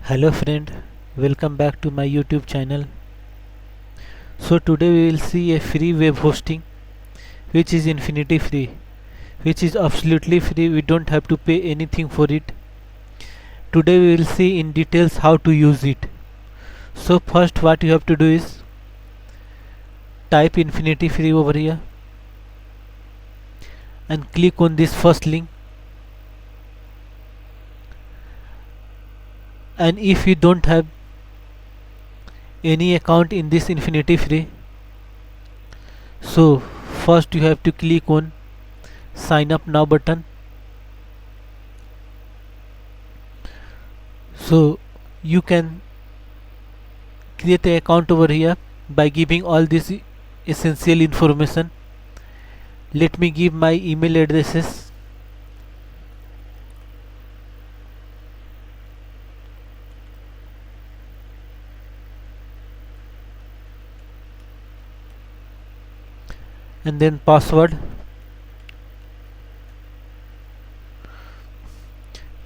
Hello friend, welcome back to my YouTube channel. So today we will see a free web hosting which is infinity free, which is absolutely free. We don't have to pay anything for it. Today we will see in details how to use it. So first what you have to do is type infinity free over here and click on this first link, and if you don't have any account in this infinity free, so first you have to click on sign up now button. So you can create an account over here by giving all this essential information. Let me give my email addresses, and then password,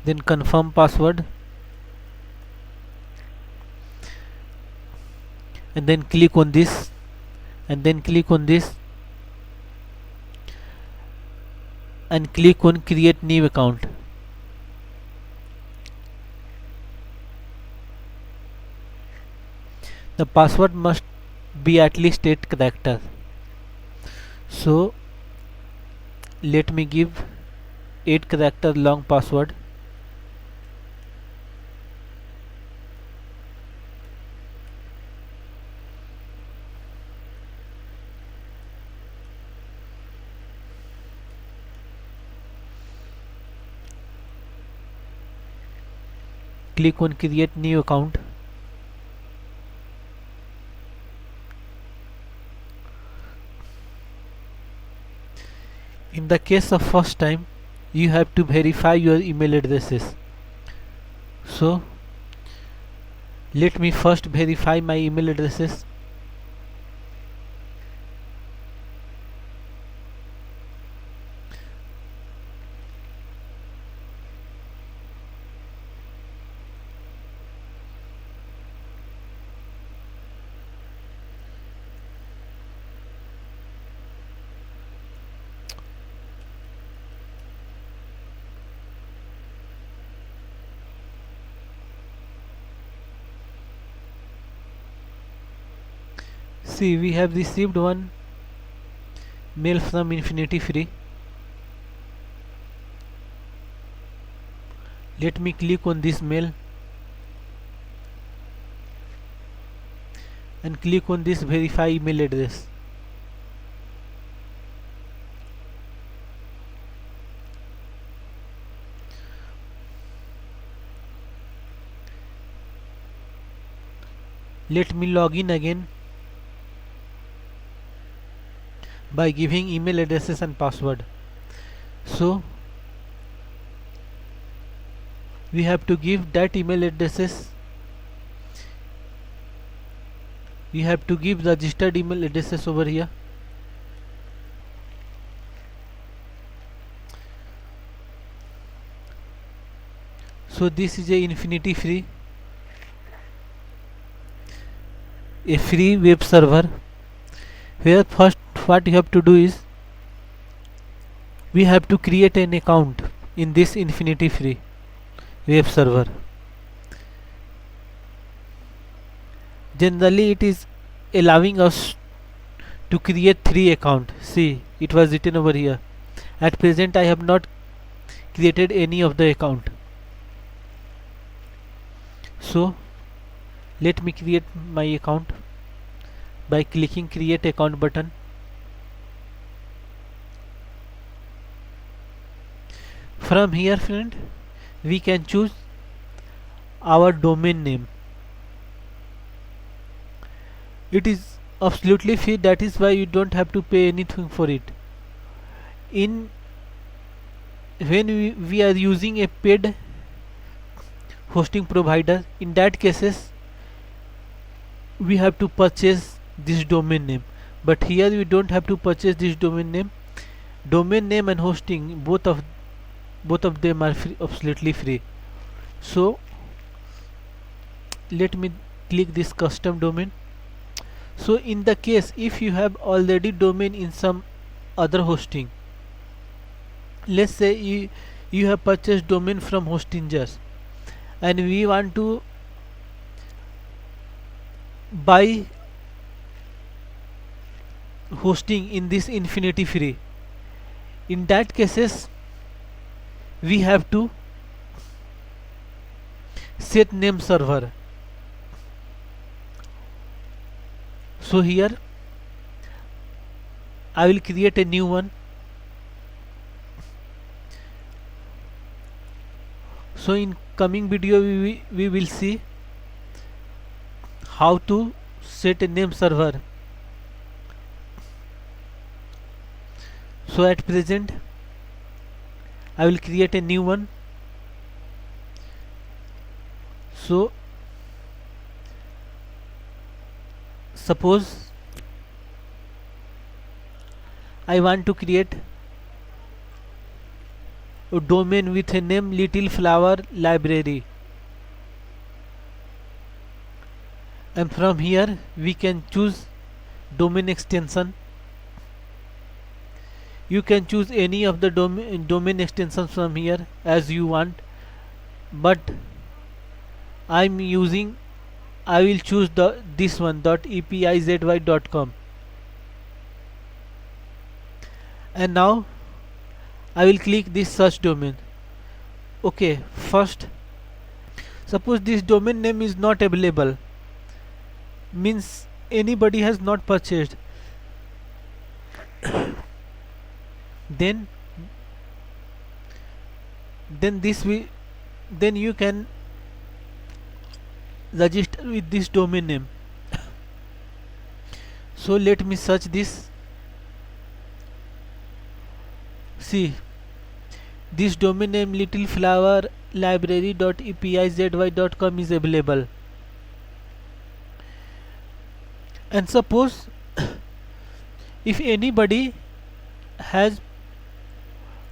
then confirm password, and then click on this, and then click on this, and click on create new account. The password must be at least 8 characters. So let me give 8 character long password. Click on create new account. In the case of first time, you have to verify your email addresses. So let me first verify my email addresses. See, we have received one mail from Infinity Free. Let me click on this mail and click on this verify email address. Let me log in again by giving email addresses and password. So we have to give that email addresses. We have to give registered email addresses over here. So this is a infinity free, a free web server, where first what you have to do is we have to create an account in this infinity free web server. Generally it is allowing us to create 3 accounts. See, it was written over here. At present I have not created any of the account. So let me create my account by clicking create account button. From here friend, we can choose our domain name. It is absolutely free, that is why you don't have to pay anything for it. In when we are using a paid hosting provider, in that cases we have to purchase this domain name, but here we don't have to purchase this domain name. Domain name and hosting, both of them are free, absolutely free. So let me click this custom domain. So in the case if you have already domain in some other hosting, let's say you have purchased domain from Hostingers and we want to buy hosting in this Infinity free, in that cases we have to set name server. So here I will create a new one. So in coming video we will see how to set a name server. So at present I will create a new one. So suppose I want to create a domain with a name Little Flower Library, and from here we can choose domain extension. You can choose any of the domain extensions from here as you want, but I will choose this one .epizy.com, and now I will click this search domain. Okay, first suppose this domain name is not available, means anybody has not purchased, then this will then you can register with this domain name. So let me search this. See, this domain name littleflowerlibrary.epizy.com is available, and suppose if anybody has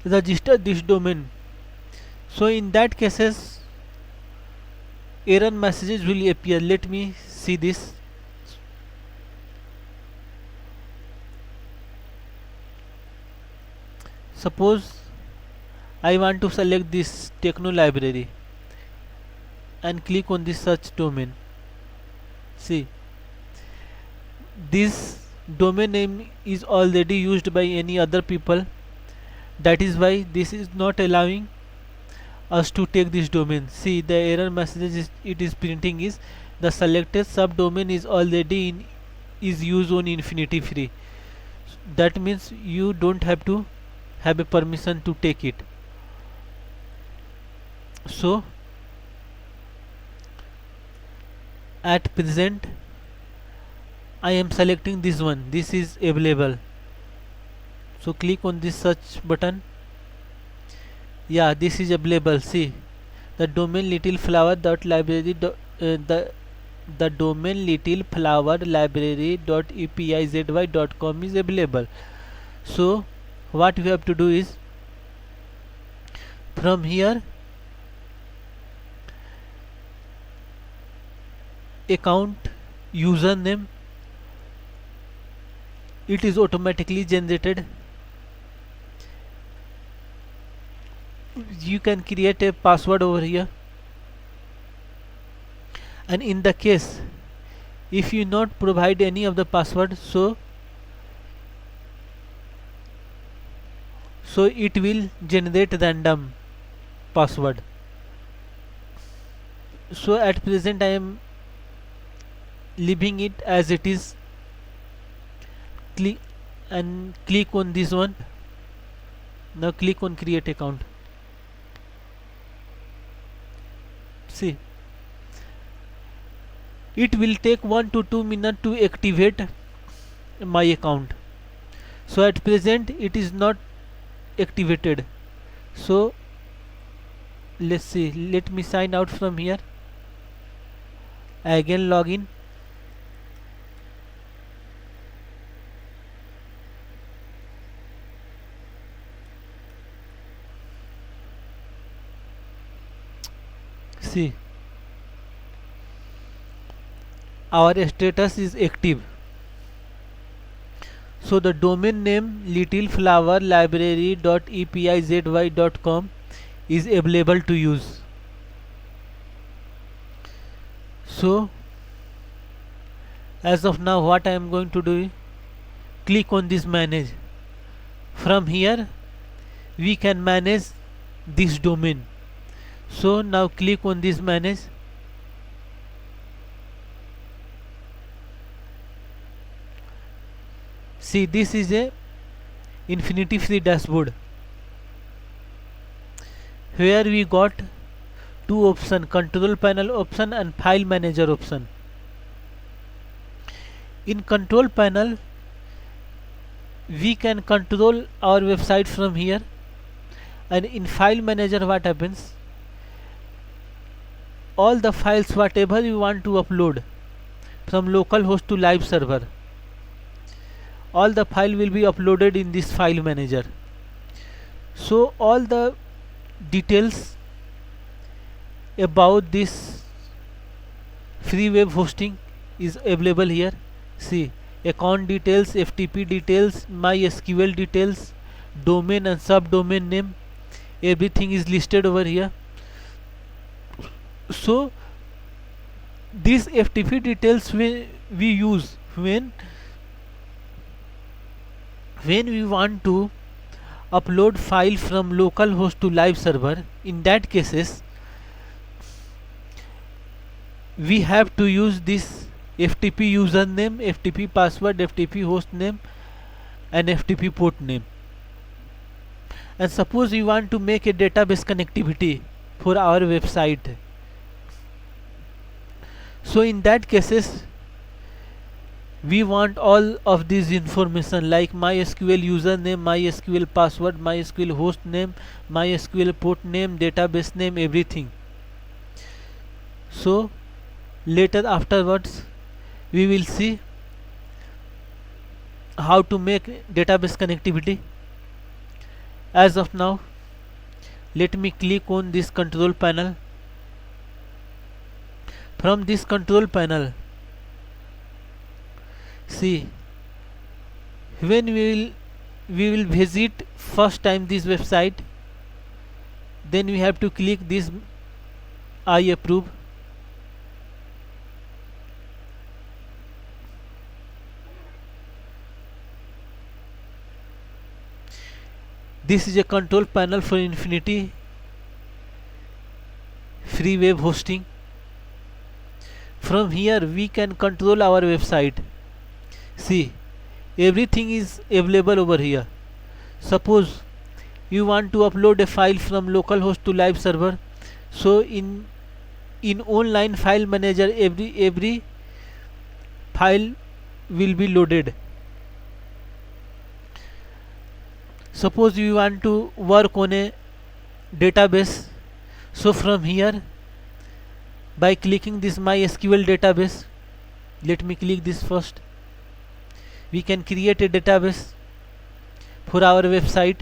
registered this domain, so in that cases error messages will appear. Let me see this. Suppose I want to select this Techno library and click on this search domain. See, this domain name is already used by any other people, that is why this is not allowing us to take this domain. See, the error message it is printing is the selected subdomain is already is used on Infinity free. That means you don't have to have a permission to take it. So at present I am selecting this one, this is available. So click on this search button. Yeah, this is available. See, the domain littleflower.library the domain littleflowerlibrary.epizy.com is available. So what we have to do is, from here account username, it is automatically generated. You can create a password over here, and in the case if you not provide any of the password, so it will generate random password. So at present I am leaving it as it is. Click on this one. Now click on create account. See, it will take 1 to 2 minutes to activate my account. So at present it is not activated. So let's see, let me sign out from here. Again login. See, our status is active. So the domain name littleflowerlibrary.epizY.com is available to use. So as of now, what I am going to do, click on this manage. From here we can manage this domain. So now click on this manage. See, this is a Infinity Free dashboard where we got two options, control panel option and file manager option. In control panel we can control our website from here, and in file manager what happens, all the files whatever you want to upload from localhost to live server, all the file will be uploaded in this file manager. So all the details about this free web hosting is available here. See, account details, FTP details, MySQL details, domain and subdomain name, everything is listed over here. So these FTP details we use when we want to upload file from localhost to live server. In that cases we have to use this FTP username, FTP password, FTP host name and FTP port name. And suppose you want to make a database connectivity for our website, so in that cases we want all of these information like MySQL username, MySQL password, MySQL host name, MySQL port name, database name, everything. So later afterwards we will see how to make database connectivity. As of now, let me click on this control panel. From this control panel, see, when we will visit first time this website, then we have to click this I approve. This is a control panel for Infinity Free Web Hosting. From here we can control our website. See, everything is available over here. Suppose you want to upload a file from localhost to live server, so in online file manager every file will be loaded. Suppose you want to work on a database, so from here by clicking this MySQL database, let me click this first, we can create a database for our website.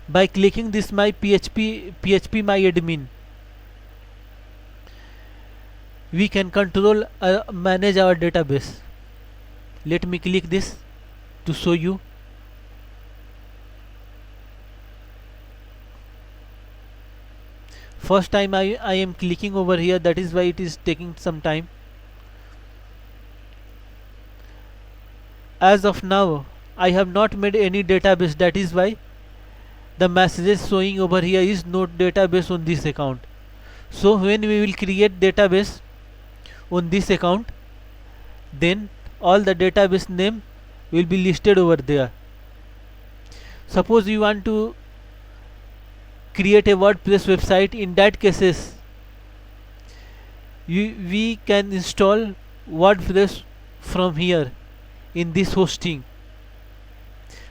By clicking this my PHP my admin, we can control manage our database. Let me click this to show you. First time I am clicking over here, that is why it is taking some time. As of now I have not made any database, that is why the messages showing over here is not database on this account. So when we will create database on this account, then all the database name will be listed over there. Suppose you want to create a WordPress website, in that cases we can install WordPress from here in this hosting.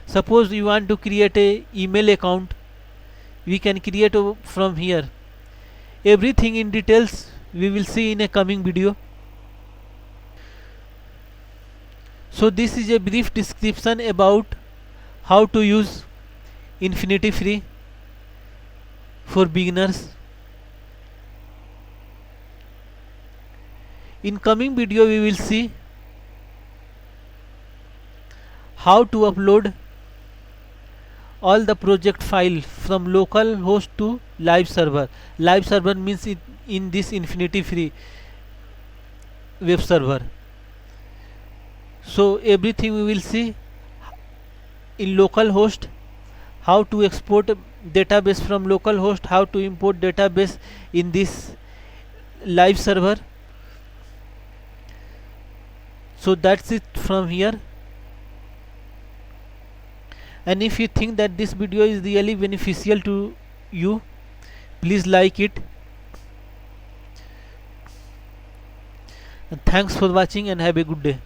Suppose you want to create a email account, we can create from here. Everything in details we will see in a coming video. So this is a brief description about how to use Infinity Free for beginners. In coming video we will see how to upload all the project file from local host to live server. Live server means in this Infinity Free web server. So everything we will see in local host, how to export database from local host, how to import database in this live server. So that's it from here. And if you think that this video is really beneficial to you, please like it. And thanks for watching and have a good day.